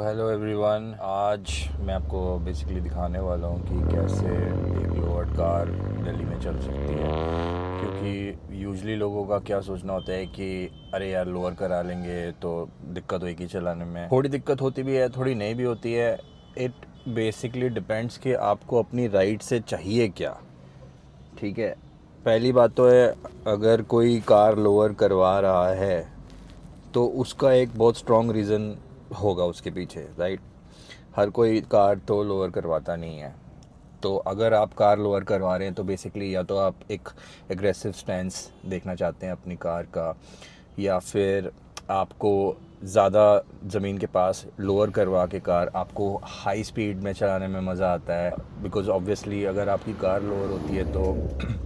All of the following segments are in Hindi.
हेलो एवरीवन, आज मैं आपको बेसिकली दिखाने वाला हूँ कि कैसे एक लोअर्ड कार दिल्ली में चल सकती है। क्योंकि यूजली लोगों का क्या सोचना होता है कि अरे यार लोअर करा लेंगे तो दिक्कत होगी चलाने में। थोड़ी दिक्कत होती भी है, थोड़ी नहीं भी होती है। इट बेसिकली डिपेंड्स कि आपको अपनी राइड से चाहिए क्या। ठीक है, पहली बात तो है, अगर कोई कार लोअर करवा रहा है तो उसका एक बहुत स्ट्रॉन्ग रीज़न होगा उसके पीछे, राइट। हर कोई कार तो लोअर करवाता नहीं है। तो अगर आप कार लोअर करवा रहे हैं तो बेसिकली या तो आप एक एग्रेसिव स्टैंस देखना चाहते हैं अपनी कार का, या फिर आपको ज़्यादा ज़मीन के पास लोअर करवा के कार आपको हाई स्पीड में चलाने में मज़ा आता है। बिकॉज़ ऑब्वियसली अगर आपकी कार लोअर होती है तो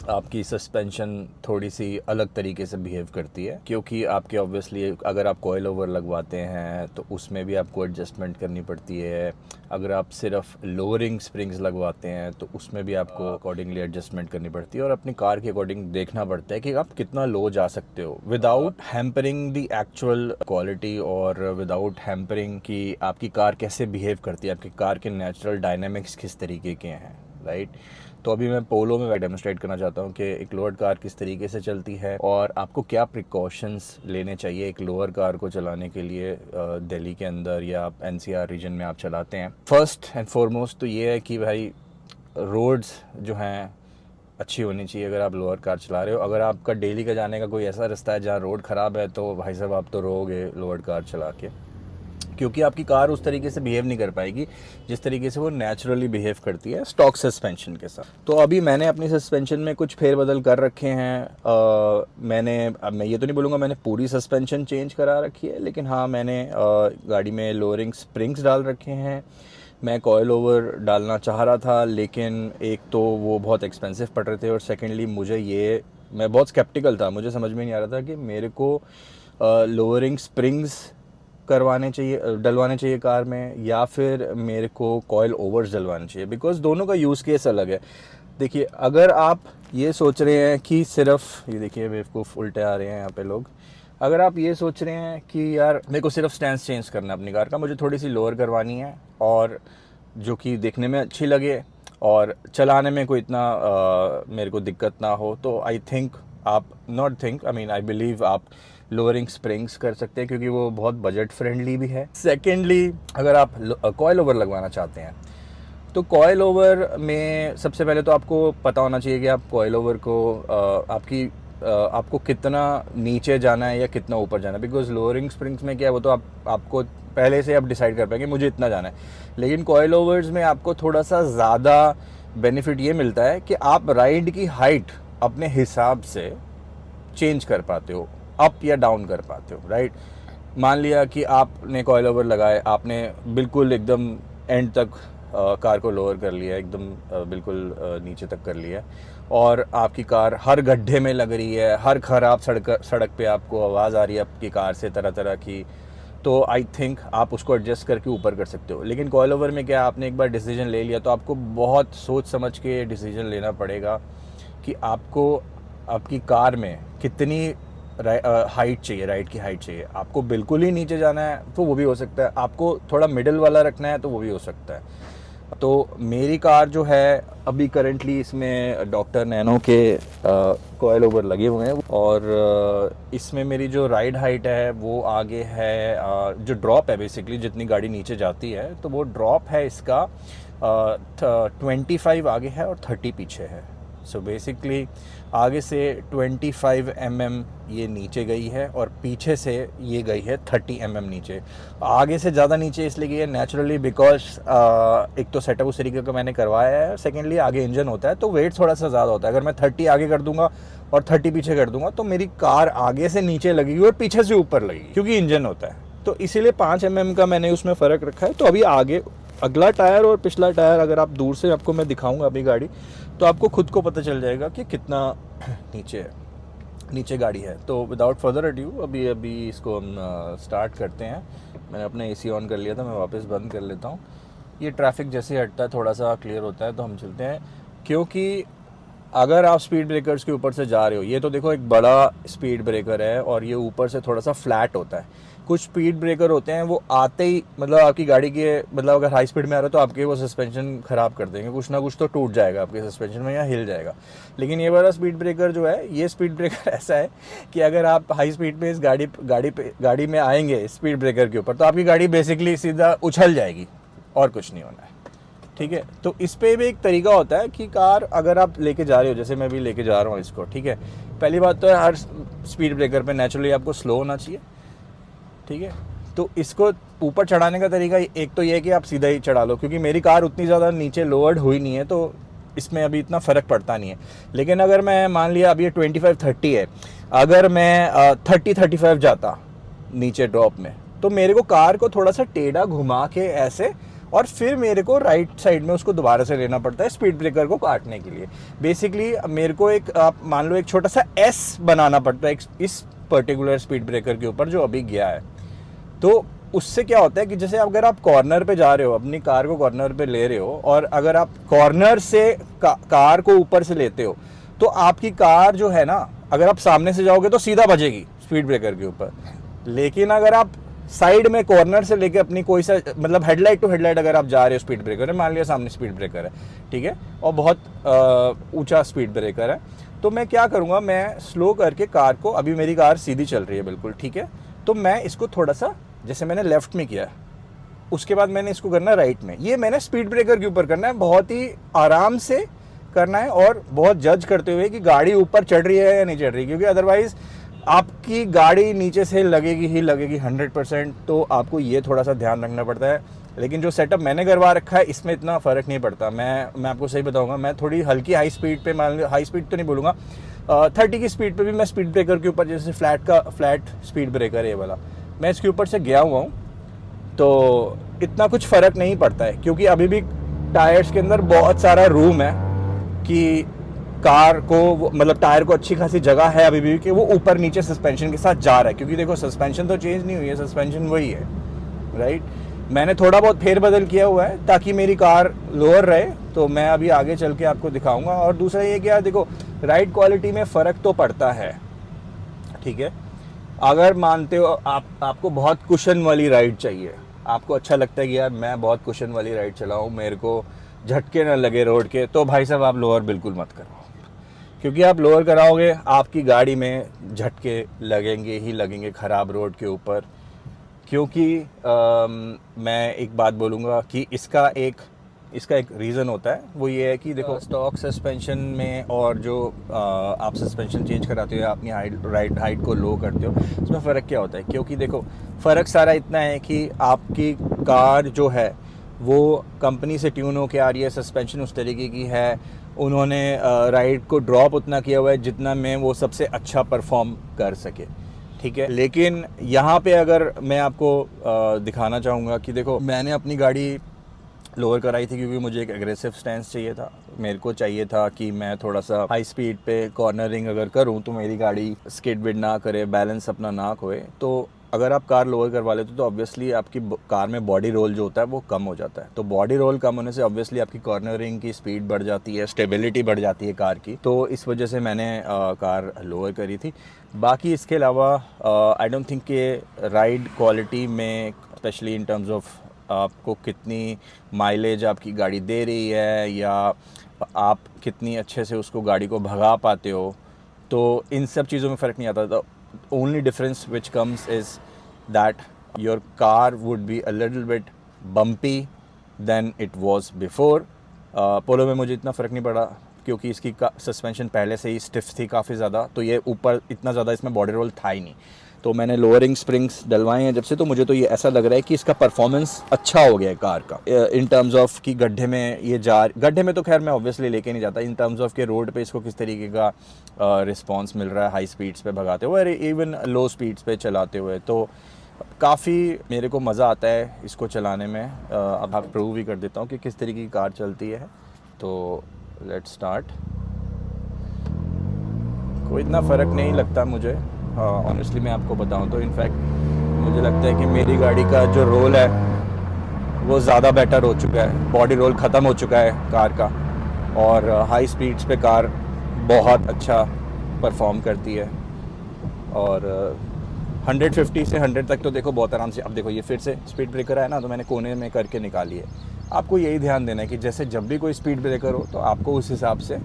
आपकी सस्पेंशन थोड़ी सी अलग तरीके से बिहेव करती है। क्योंकि आपके ऑब्वियसली अगर आप कॉइल ओवर लगवाते हैं तो उसमें भी आपको एडजस्टमेंट करनी पड़ती है। अगर आप सिर्फ लोअरिंग स्प्रिंग्स लगवाते हैं तो उसमें भी आपको अकॉर्डिंगली एडजस्टमेंट करनी पड़ती है और अपनी कार के अकॉर्डिंग देखना पड़ता है कि आप कितना लो जा सकते हो without hampering the actual quality और विदाउट हैम्परिंग कि आपकी कार कैसे बिहेव करती है, आपकी कार के नेचुरल डायनामिक्स किस तरीके के हैं, राइट। तो अभी मैं पोलो में डेमोस्ट्रेट करना चाहता हूँ कि एक लोअर कार किस तरीके से चलती है और आपको क्या प्रिकॉशंस लेने चाहिए एक लोअर कार को चलाने के लिए दिल्ली के अंदर या आप एनसीआर रीजन में आप चलाते हैं। फर्स्ट एंड फॉरमोस्ट तो ये है कि भाई रोड्स जो हैं अच्छी होनी चाहिए अगर आप लोअर कार चला रहे हो। अगर आपका डेली का जाने का कोई ऐसा रास्ता है जहाँ रोड ख़राब है तो भाई साहब आप तो रोगे लोअर कार चला के, क्योंकि आपकी कार उस तरीके से बिहेव नहीं कर पाएगी जिस तरीके से वो नेचुरली बिहेव करती है स्टॉक सस्पेंशन के साथ। तो अभी मैंने अपनी सस्पेंशन में कुछ फेरबदल कर रखे हैं। अब मैं ये तो नहीं बोलूँगा मैंने पूरी सस्पेंशन चेंज करा रखी है, लेकिन हाँ मैंने गाड़ी में लोअरिंग स्प्रिंग्स डाल रखे हैं। मैं कॉयल ओवर डालना चाह रहा था, लेकिन एक तो वो बहुत एक्सपेंसिव पड़ रहे थे और सेकेंडली मैं बहुत स्केप्टिकल था। मुझे समझ में नहीं आ रहा था कि मेरे को लोअरिंग स्प्रिंग्स डलवाने चाहिए कार में या फिर मेरे को कॉयल ओवर्स डलवाने चाहिए, बिकॉज दोनों का यूज़ केस अलग है। देखिए, अगर आप ये सोच रहे हैं कि सिर्फ ये देखिए बेवकूफ़ उल्टे आ रहे हैं यहाँ पे लोग। अगर आप ये सोच रहे हैं कि यार मेरे को सिर्फ स्टैंड चेंज करना है अपनी कार का, मुझे थोड़ी सी लोअर करवानी है और जो कि देखने में अच्छी लगे और चलाने में कोई इतना मेरे को दिक्कत ना हो, तो आई थिंक आप not think I mean I believe आप लोअरिंग स्प्रिंग्स कर सकते हैं, क्योंकि वो बहुत बजट फ्रेंडली भी है। सेकेंडली, अगर आप कॉयल ओवर लगवाना चाहते हैं तो कॉयल ओवर में सबसे पहले तो आपको पता होना चाहिए कि आप कॉयल ओवर को आपको कितना नीचे जाना है या कितना ऊपर जाना है। बिकॉज लोअरिंग स्प्रिंग्स में क्या है, वो तो आपको पहले से आप डिसाइड कर पाएंगे मुझे इतना जाना है। लेकिन कॉयल ओवर्स में आपको थोड़ा सा ज़्यादा बेनिफिट ये मिलता है कि आप राइड की हाइट अपने हिसाब से चेंज कर पाते हो, अप या डाउन कर पाते हो, राइट। मान लिया कि आपने कॉयल ओवर लगाए, आपने बिल्कुल एकदम एंड तक कार को लोअर कर लिया, एकदम बिल्कुल नीचे तक कर लिया, और आपकी कार हर गड्ढे में लग रही है, हर ख़राब सड़क पे आपको आवाज़ आ रही है आपकी कार से तरह तरह की, तो आई थिंक आप उसको एडजस्ट करके ऊपर कर सकते हो। लेकिन कॉयल ओवर में क्या, आपने एक बार डिसीजन ले लिया तो आपको बहुत सोच समझ के डिसीजन लेना पड़ेगा कि आपको आपकी कार में कितनी हाइट चाहिए, राइड की हाइट चाहिए। आपको बिल्कुल ही नीचे जाना है तो वो भी हो सकता है, आपको थोड़ा मिडिल वाला रखना है तो वो भी हो सकता है। तो मेरी कार जो है अभी करेंटली इसमें डॉक्टर नैनो के कॉयल ओवर लगे हुए हैं, और इसमें मेरी जो राइड हाइट है वो आगे है, जो ड्रॉप है बेसिकली जितनी गाड़ी नीचे जाती है तो वो ड्रॉप है इसका 25 आगे है और 30 पीछे है। सो बेसिकली आगे से 25 ये नीचे गई है और पीछे से ये गई है 30 नीचे। आगे से ज़्यादा नीचे इसलिए गई है नेचुरली बिकॉज एक तो सेटअप उस तरीके का मैंने करवाया है, सेकेंडली आगे इंजन होता है तो वेट थोड़ा सा ज़्यादा होता है। अगर मैं 30 आगे कर दूंगा और 30 पीछे कर दूंगा तो मेरी कार आगे से नीचे लगेगी और पीछे से ऊपर लगेगी, क्योंकि इंजन होता है। तो इसीलिए 5 का मैंने उसमें फ़र्क रखा है। तो अभी आगे अगला टायर और पिछला टायर अगर आप दूर से आपको मैं दिखाऊंगा अभी गाड़ी, तो आपको खुद को पता चल जाएगा कि कितना नीचे गाड़ी है। तो विदाउट फर्दर अड्यू अभी इसको हम स्टार्ट करते हैं। मैंने अपना एसी ऑन कर लिया था, मैं वापस बंद कर लेता हूँ। ये ट्रैफिक जैसे हटता है थोड़ा सा क्लियर होता है तो हम चलते हैं। क्योंकि अगर आप स्पीड ब्रेकर्स के ऊपर से जा रहे हो, ये तो देखो एक बड़ा स्पीड ब्रेकर है और ये ऊपर से थोड़ा सा फ्लैट होता है, कुछ स्पीड ब्रेकर होते हैं वो आते ही मतलब आपकी गाड़ी के मतलब अगर हाई स्पीड में आ रहा है तो आपके वो सस्पेंशन ख़राब कर देंगे, कुछ ना कुछ तो टूट जाएगा आपके सस्पेंशन में या हिल जाएगा। लेकिन ये वाला स्पीड ब्रेकर जो है, ये स्पीड ब्रेकर ऐसा है कि अगर आप हाई स्पीड में इस गाड़ी में आएंगे स्पीड ब्रेकर के ऊपर, तो आपकी गाड़ी बेसिकली सीधा उछल जाएगी और कुछ नहीं होना है, ठीक है। तो इस पे भी एक तरीका होता है कि कार अगर आप लेके जा रहे हो, जैसे मैं भी लेके जा रहा हूँ इसको, ठीक है। पहली बात तो है हर स्पीड ब्रेकर पे नेचुरली आपको स्लो होना चाहिए, ठीक है। तो इसको ऊपर चढ़ाने का तरीका एक तो ये है कि आप सीधा ही चढ़ा लो, क्योंकि मेरी कार उतनी ज़्यादा नीचे लोअर्ड हुई नहीं है तो इसमें अभी इतना फ़र्क पड़ता नहीं है। लेकिन अगर मैं मान लिया अभी ये 25-30 है, अगर मैं 30-35 जाता नीचे ड्रॉप में, तो मेरे को कार को थोड़ा सा टेढ़ा घुमा के ऐसे, और फिर मेरे को राइट साइड में उसको दोबारा से लेना पड़ता है स्पीड ब्रेकर को काटने के लिए। बेसिकली मेरे को एक आप मान लो एक छोटा सा एस बनाना पड़ता है इस पर्टिकुलर स्पीड ब्रेकर के ऊपर जो अभी गया है। तो उससे क्या होता है कि जैसे अगर आप कॉर्नर पे जा रहे हो, अपनी कार को कॉर्नर पे ले रहे हो, और अगर आप कॉर्नर से कार को ऊपर से लेते हो, तो आपकी कार जो है ना, अगर आप सामने से जाओगे तो सीधा बजेगी स्पीड ब्रेकर के ऊपर। लेकिन अगर आप साइड में कॉर्नर से लेके अपनी कोई सा मतलब हेडलाइट टू हेडलाइट अगर आप जा रहे हो स्पीड ब्रेकर है, मान लिया सामने स्पीड ब्रेकर है, ठीक है, और बहुत ऊंचा स्पीड ब्रेकर है, तो मैं क्या करूँगा, मैं स्लो करके कार को, अभी मेरी कार सीधी चल रही है बिल्कुल, ठीक है, तो मैं इसको थोड़ा सा जैसे मैंने लेफ्ट में किया, उसके बाद मैंने इसको करना राइट में। ये मैंने स्पीड ब्रेकर के ऊपर करना है, बहुत ही आराम से करना है और बहुत जज करते हुए कि गाड़ी ऊपर चढ़ रही है या नहीं चढ़ रही, क्योंकि अदरवाइज आपकी गाड़ी नीचे से लगेगी ही लगेगी 100%। तो आपको ये थोड़ा सा ध्यान रखना पड़ता है। लेकिन जो सेटअप मैंने करवा रखा है इसमें इतना फ़र्क नहीं पड़ता। मैं आपको सही बताऊंगा, मैं थोड़ी हल्की हाई स्पीड पे, मान लो हाई स्पीड तो नहीं बोलूँगा, 30 की स्पीड पे भी मैं स्पीड ब्रेकर के ऊपर, जैसे फ्लैट स्पीड ब्रेकर है ये वाला, मैं इसके ऊपर से गया हुआ हूँ, तो इतना कुछ फ़र्क नहीं पड़ता है, क्योंकि अभी भी टायर्स के अंदर बहुत सारा रूम है कि कार को मतलब टायर को अच्छी खासी जगह है अभी भी कि वो ऊपर नीचे सस्पेंशन के साथ जा रहा है। क्योंकि देखो सस्पेंशन तो चेंज नहीं हुई है, सस्पेंशन वही है, राइट। मैंने थोड़ा बहुत फेरबदल किया हुआ है ताकि मेरी कार लोअर रहे, तो मैं अभी आगे चल के आपको दिखाऊंगा। और दूसरा ये कि यार देखो, राइड क्वालिटी में फ़र्क तो पड़ता है, ठीक है। अगर मानते हो आपको बहुत कुशन वाली राइड चाहिए, आपको अच्छा लगता है कि यार मैं बहुत कुशन वाली राइड चलाऊँ, मेरे को झटके ना लगे रोड के, तो भाई साहब आप लोअर बिल्कुल मत करो, क्योंकि आप लोअर कराओगे आपकी गाड़ी में झटके लगेंगे ही लगेंगे ख़राब रोड के ऊपर। क्योंकि मैं एक बात बोलूँगा कि इसका एक रीज़न होता है, वो ये है कि देखो स्टॉक सस्पेंशन में और जो आप सस्पेंशन चेंज कराते हो, अपनी हाइट को लो करते हो, उसमें फ़र्क क्या होता है। क्योंकि देखो फ़र्क सारा इतना है कि आपकी कार जो है वो कंपनी से ट्यून होके आ रही है, सस्पेंशन उस तरीके की है, उन्होंने राइड को ड्रॉप उतना किया हुआ है जितना में वो सबसे अच्छा परफॉर्म कर सके, ठीक है। लेकिन यहाँ पे अगर मैं आपको दिखाना चाहूँगा कि देखो मैंने अपनी गाड़ी लोअर कराई थी क्योंकि मुझे एक एग्रेसिव स्टैंस चाहिए था। मेरे को चाहिए था कि मैं थोड़ा सा हाई स्पीड पे कॉर्नरिंग अगर करूँ तो मेरी गाड़ी स्किड विड ना करे, बैलेंस अपना ना खोए। तो अगर आप कार लोअर करवा लेते तो ऑब्वियसली आपकी कार में बॉडी रोल जो होता है वो कम हो जाता है। तो बॉडी रोल कम होने से ऑब्वियसली आपकी कॉर्नरिंग की स्पीड बढ़ जाती है, स्टेबिलिटी बढ़ जाती है कार की। तो इस वजह से मैंने कार लोअर करी थी। बाकी इसके अलावा आई डोंट थिंक कि राइड क्वालिटी में, स्पेशली इन टर्म्स ऑफ आपको कितनी माइलेज आपकी गाड़ी दे रही है या आप कितनी अच्छे से उसको गाड़ी को भगा पाते हो, तो इन सब चीज़ों में फ़र्क नहीं आता। तो only difference which comes is that your car would be a little bit bumpy than it was before. पोलो में मुझे इतना फ़र्क नहीं पड़ा क्योंकि इसकी सस्पेंशन पहले से ही स्टिफ थी काफ़ी ज़्यादा, तो ये ऊपर इतना ज़्यादा इसमें बॉडी रोल था ही नहीं। तो मैंने लोअरिंग स्प्रिंग्स डलवाए हैं जब से, तो मुझे तो ये ऐसा लग रहा है कि इसका परफॉर्मेंस अच्छा हो गया है कार का, इन टर्म्स ऑफ कि गड्ढे में ये गड्ढे में तो खैर मैं ऑब्वियसली लेके नहीं जाता, इन टर्म्स ऑफ के रोड पे इसको किस तरीके का रिस्पांस मिल रहा है हाई स्पीड्स पे भगाते हुए, इवन लो स्पीड्स पे चलाते हुए। तो काफ़ी मेरे को मज़ा आता है इसको चलाने में। अब आप प्रूव भी कर देता हूँ कि किस तरीके की कार चलती है। तो लेट्स स्टार्ट। कोई इतना फ़र्क नहीं लगता मुझे, ऑनेस्टली मैं आपको बताऊं तो। इनफैक्ट मुझे लगता है कि मेरी गाड़ी का जो रोल है वो ज़्यादा बेटर हो चुका है, बॉडी रोल ख़त्म हो चुका है कार का, और हाई स्पीड्स पे कार बहुत अच्छा परफॉर्म करती है। और 150 से 100 तक तो देखो बहुत आराम से। अब देखो ये फिर से स्पीड ब्रेकर है ना, तो मैंने कोने में करके निकाली है। आपको यही ध्यान देना है कि जैसे जब भी कोई स्पीड ब्रेकर हो तो आपको उस हिसाब से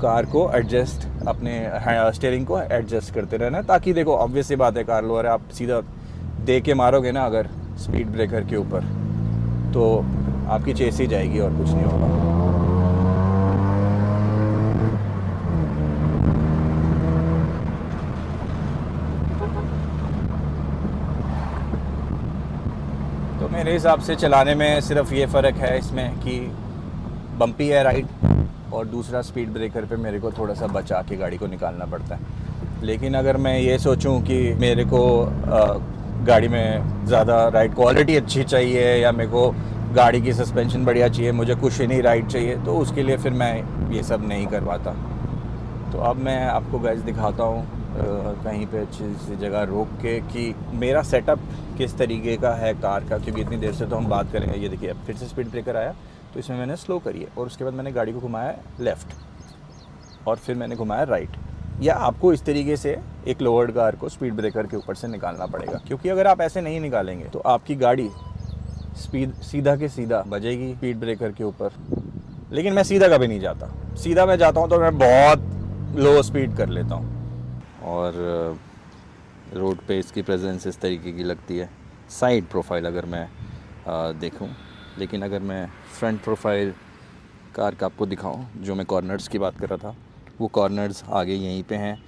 कार को एडजस्ट, अपने स्टीयरिंग को एडजस्ट करते रहना है, ताकि देखो ऑब्वियस सी बात है, कार लोअर है, आप सीधा दे के मारोगे ना अगर स्पीड ब्रेकर के ऊपर, तो आपकी चेस ही जाएगी और कुछ नहीं होगा। तो मेरे हिसाब से चलाने में सिर्फ ये फ़र्क है इसमें कि बम्पी है राइड, और दूसरा स्पीड ब्रेकर पे मेरे को थोड़ा सा बचा के गाड़ी को निकालना पड़ता है। लेकिन अगर मैं ये सोचूं कि मेरे को गाड़ी में ज़्यादा राइड क्वालिटी अच्छी चाहिए, या मेरे को गाड़ी की सस्पेंशन बढ़िया चाहिए, मुझे कुशनी राइड चाहिए, तो उसके लिए फिर मैं ये सब नहीं करवाता। तो अब मैं आपको गाइस दिखाता हूँ कहीं पे अच्छी सी जगह रोक के कि मेरा सेटअप किस तरीके का है कार का, क्योंकि इतनी देर से तो हम बात करेंगे। ये देखिए अब फिर से स्पीड ब्रेकर आया, तो इसमें मैंने स्लो करी है, और उसके बाद मैंने गाड़ी को घुमाया लेफ़्ट, और फिर मैंने घुमाया राइट। या आपको इस तरीके से एक लोअर्ड कार को स्पीड ब्रेकर के ऊपर से निकालना पड़ेगा, क्योंकि अगर आप ऐसे नहीं निकालेंगे तो आपकी गाड़ी स्पीड सीधा के सीधा बजेगी स्पीड ब्रेकर के ऊपर। लेकिन मैं सीधा कभी नहीं जाता, सीधा मैं जाता हूँ तो मैं बहुत लो स्पीड कर लेता हूँ, और रोड पे इसकी प्रेजेंस इस तरीके की लगती है साइड प्रोफाइल अगर मैं देखूं। लेकिन अगर मैं फ्रंट प्रोफाइल कार का आपको दिखाऊं, जो मैं कॉर्नर्स की बात कर रहा था, वो कॉर्नर्स आगे यहीं पे हैं।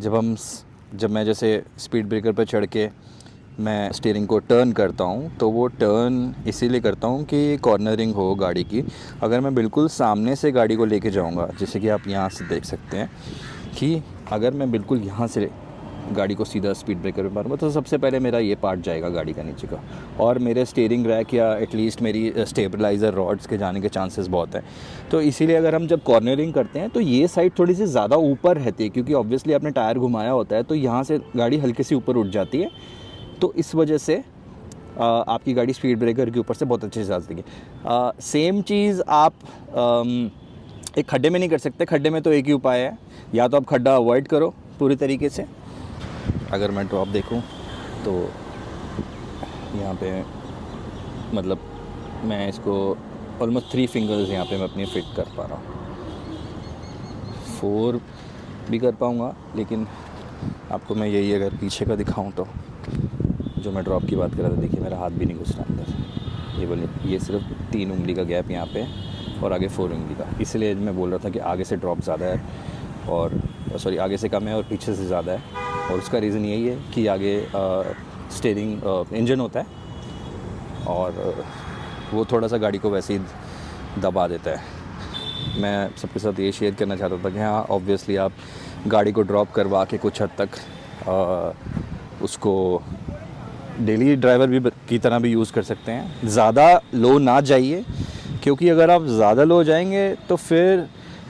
जब मैं जैसे स्पीड ब्रेकर पर चढ़ के मैं स्टीयरिंग को टर्न करता हूँ, तो वो टर्न इसीलिए करता हूँ कि कॉर्नरिंग हो गाड़ी की। अगर मैं बिल्कुल सामने से गाड़ी को लेके जाऊँगा, जैसे कि आप यहाँ से देख सकते हैं कि अगर मैं बिल्कुल यहाँ से गाड़ी को सीधा स्पीड ब्रेकर पे मारूंगा, तो सबसे पहले मेरा ये पार्ट जाएगा गाड़ी का नीचे का, और मेरे स्टीयरिंग रैक या एटलीस्ट मेरी स्टेबलाइज़र रॉड्स के जाने के चांसेस बहुत हैं। तो इसीलिए अगर हम जब कॉर्नरिंग करते हैं तो ये साइड थोड़ी सी ज़्यादा ऊपर रहती है, क्योंकि ऑब्वियसली आपने टायर घुमाया होता है, तो यहाँ से गाड़ी हल्की सी ऊपर उठ जाती है। तो इस वजह से आपकी गाड़ी स्पीड ब्रेकर के ऊपर से बहुत अच्छे से जाती है। सेम चीज़ आप एक खड्डे में नहीं कर सकते। खड्डे में तो एक ही उपाय है, या तो आप खड्डा अवॉइड करो पूरी तरीके से। अगर मैं ड्रॉप देखूं तो यहाँ पे मतलब मैं इसको ऑलमोस्ट 3 फिंगर्स यहाँ पे मैं अपनी फिट कर पा रहा हूँ, 4 भी कर पाऊँगा। लेकिन आपको मैं यही अगर पीछे का दिखाऊं तो जो मैं ड्रॉप की बात कर रहा था, देखिए मेरा हाथ भी नहीं घुस रहा अंदर। ये बोले ये सिर्फ 3 उंगली का गैप यहाँ पे, और आगे 4 उंगली का। इसलिए मैं बोल रहा था कि आगे से ड्रॉप ज़्यादा है, और आगे से कम है और पीछे से ज़्यादा है। और उसका रीज़न यही है कि आगे स्टीयरिंग इंजन होता है, और वो थोड़ा सा गाड़ी को वैसे ही दबा देता है। मैं सबके साथ ये शेयर करना चाहता था कि हाँ, ऑब्वियसली आप गाड़ी को ड्रॉप करवा के कुछ हद तक उसको डेली ड्राइवर भी की तरह भी यूज़ कर सकते हैं। ज़्यादा लो ना जाइए, क्योंकि अगर आप ज़्यादा लो जाएंगे तो फिर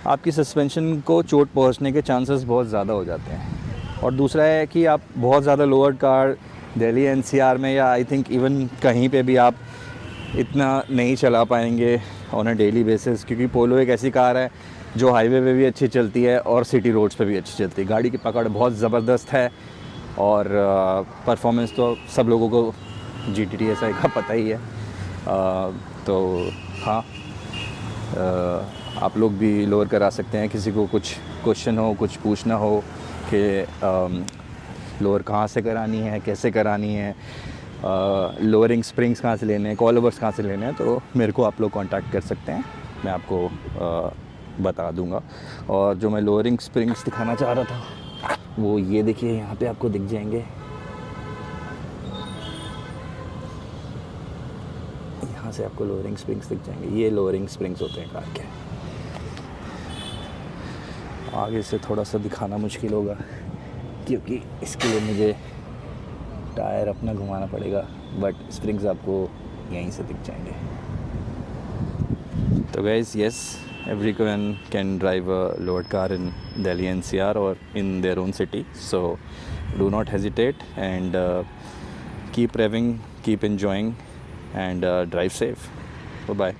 आपकी सस्पेंशन को चोट पहुंचने के चांसेस बहुत ज़्यादा हो जाते हैं। और दूसरा है कि आप बहुत ज़्यादा लोअर कार दिल्ली एनसीआर में, या आई थिंक इवन कहीं पे भी आप इतना नहीं चला पाएंगे ऑन अ डेली बेसिस, क्योंकि पोलो एक ऐसी कार है जो हाईवे पे भी अच्छी चलती है और सिटी रोड्स पे भी अच्छी चलती है। गाड़ी की पकड़ बहुत ज़बरदस्त है, और परफॉर्मेंस तो सब लोगों को GT SI का पता ही है। तो हाँ, आप लोग भी लोअर करा सकते हैं। किसी को कुछ क्वेश्चन हो, कुछ पूछना हो कि लोअर कहाँ से करानी है, कैसे करानी है, लोअरिंग स्प्रिंग्स कहाँ से लेने हैं, कॉल ओवर्स कहाँ से लेने हैं, तो मेरे को आप लोग कांटेक्ट कर सकते हैं, मैं आपको बता दूंगा। और जो मैं लोअरिंग स्प्रिंग्स दिखाना चाह रहा था वो ये देखिए, यहाँ पे आपको दिख जाएंगे। यहाँ से आपको लोअरिंग स्प्रिंग्स दिख जाएंगे। ये लोअरिंग स्प्रिंग्स होते हैं कार के। आगे से थोड़ा सा दिखाना मुश्किल होगा, क्योंकि इसके लिए मुझे टायर अपना घुमाना पड़ेगा, बट स्प्रिंग्स आपको यहीं से दिख जाएंगे। तो guys, yes, everyone can drive a lowered car in Delhi NCR or in their own city, so do not hesitate and keep revving, keep enjoying, and drive safe. Bye bye.